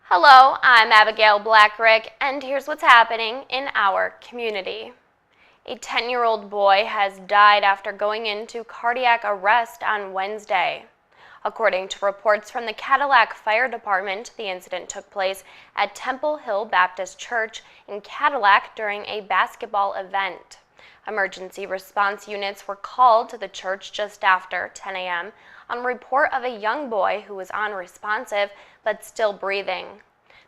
Hello, I'm Abigail Blackrick, and here's what's happening in our community. A 10-year-old boy has died after going into cardiac arrest on Wednesday. According to reports from the Cadillac Fire Department, the incident took place at Temple Hill Baptist Church in Cadillac during a basketball event. Emergency response units were called to the church just after 10 a.m. on report of a young boy who was unresponsive but still breathing.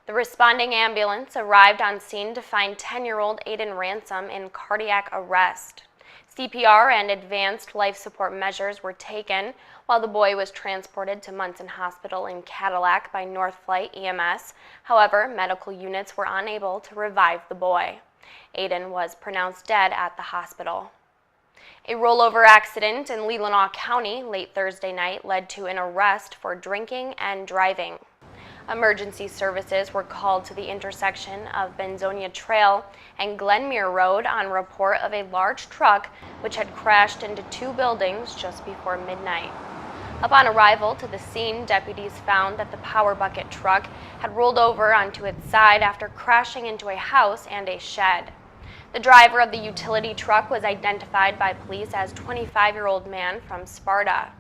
The responding ambulance arrived on scene to find 10-year-old Aiden Ransom in cardiac arrest. CPR and advanced life support measures were taken while the boy was transported to Munson Hospital in Cadillac by North Flight EMS. However, medical units were unable to revive the boy. Aiden was pronounced dead at the hospital. A rollover accident in Leelanau County late Thursday night led to an arrest for drinking and driving. Emergency services were called to the intersection of Benzonia Trail and Glenmere Road on report of a large truck which had crashed into two buildings just before midnight. Upon arrival to the scene, deputies found that the power bucket truck had rolled over onto its side after crashing into a house and a shed. The driver of the utility truck was identified by police as 25-year-old man from Sparta.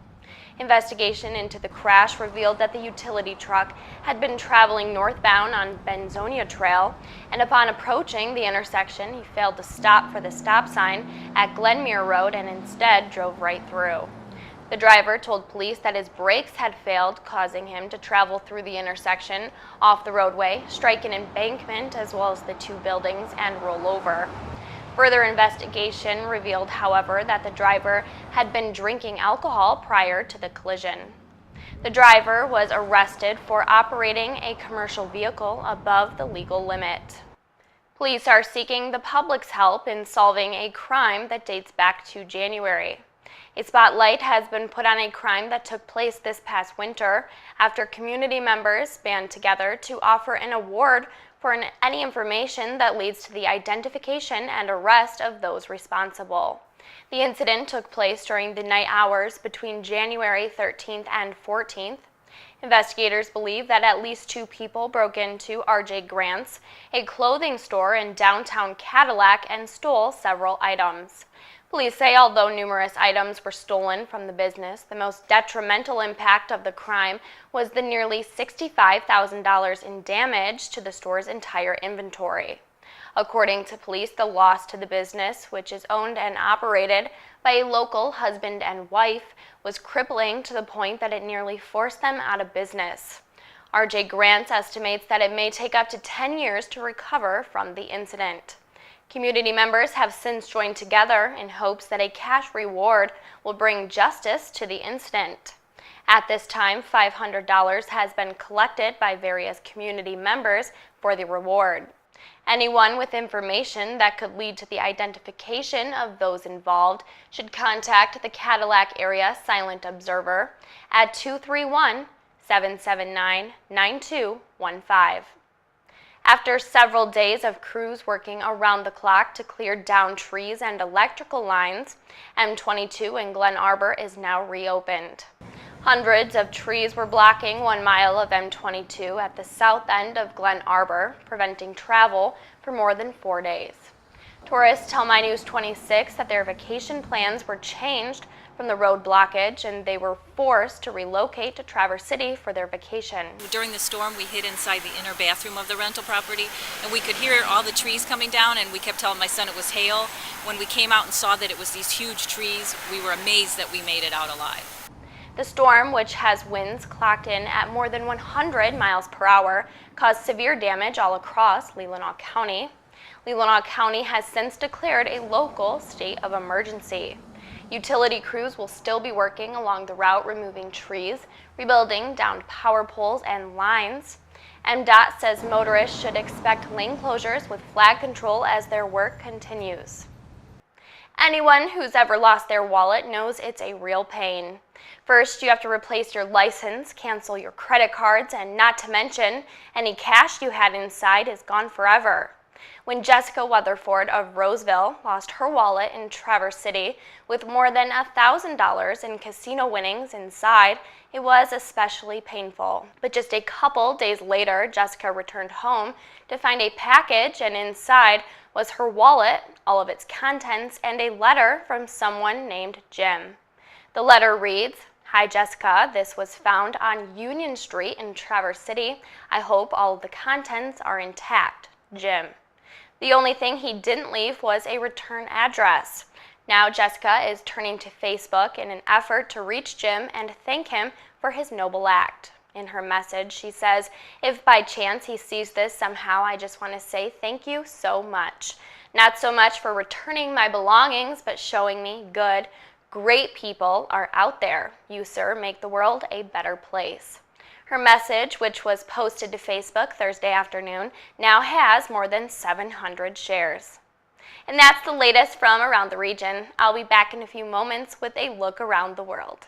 Investigation into the crash revealed that the utility truck had been traveling northbound on Benzonia Trail, and upon approaching the intersection, he failed to stop for the stop sign at Glenmere Road and instead drove right through. The driver told police that his brakes had failed, causing him to travel through the intersection, off the roadway, strike an embankment as well as the two buildings, and roll over. Further investigation revealed, however, that the driver had been drinking alcohol prior to the collision. The driver was arrested for operating a commercial vehicle above the legal limit. Police are seeking the public's help in solving a crime that dates back to January. A spotlight has been put on a crime that took place this past winter after community members band together to offer an award for any information that leads to the identification and arrest of those responsible. The incident took place during the night hours between January 13th and 14th. Investigators believe that at least two people broke into R.J. Grant's, a clothing store in downtown Cadillac, and stole several items. Police say although numerous items were stolen from the business, the most detrimental impact of the crime was the nearly $65,000 in damage to the store's entire inventory. According to police, the loss to the business, which is owned and operated by a local husband and wife, was crippling to the point that it nearly forced them out of business. R.J. Grant estimates that it may take up to 10 years to recover from the incident. Community members have since joined together in hopes that a cash reward will bring justice to the incident. At this time, $500 has been collected by various community members for the reward. Anyone with information that could lead to the identification of those involved should contact the Cadillac Area Silent Observer at 231-779-9215. After several days of crews working around the clock to clear down trees and electrical lines, M22 in Glen Arbor is now reopened. Hundreds of trees were blocking 1 mile of M22 at the south end of Glen Arbor, preventing travel for more than 4 days. Tourists tell My News 26 that their vacation plans were changed from the road blockage and they were forced to relocate to Traverse City for their vacation. During the storm, we hid inside the inner bathroom of the rental property, and we could hear all the trees coming down, and we kept telling my son it was hail. When we came out and saw that it was these huge trees, we were amazed that we made it out alive. The storm, which has winds clocked in at more than 100 miles per hour, caused severe damage all across Leelanau County. Leelanau County has since declared a local state of emergency. Utility crews will still be working along the route, removing trees, rebuilding downed power poles and lines. MDOT says motorists should expect lane closures with flag control as their work continues. Anyone who's ever lost their wallet knows it's a real pain. First, you have to replace your license, cancel your credit cards, and not to mention, any cash you had inside is gone forever. When Jessica Weatherford of Roseville lost her wallet in Traverse City with more than $1,000 in casino winnings inside, it was especially painful. But just a couple days later, Jessica returned home to find a package, and inside was her wallet, all of its contents, and a letter from someone named Jim. The letter reads, "Hi Jessica, this was found on Union Street in Traverse City. I hope all of the contents are intact. Jim." The only thing he didn't leave was a return address. Now Jessica is turning to Facebook in an effort to reach Jim and thank him for his noble act. In her message, she says, "If by chance he sees this somehow, I just want to say thank you so much. Not so much for returning my belongings, but showing me good, great people are out there. You, sir, make the world a better place." Her message, which was posted to Facebook Thursday afternoon, now has more than 700 shares. And that's the latest from around the region. I'll be back in a few moments with a look around the world.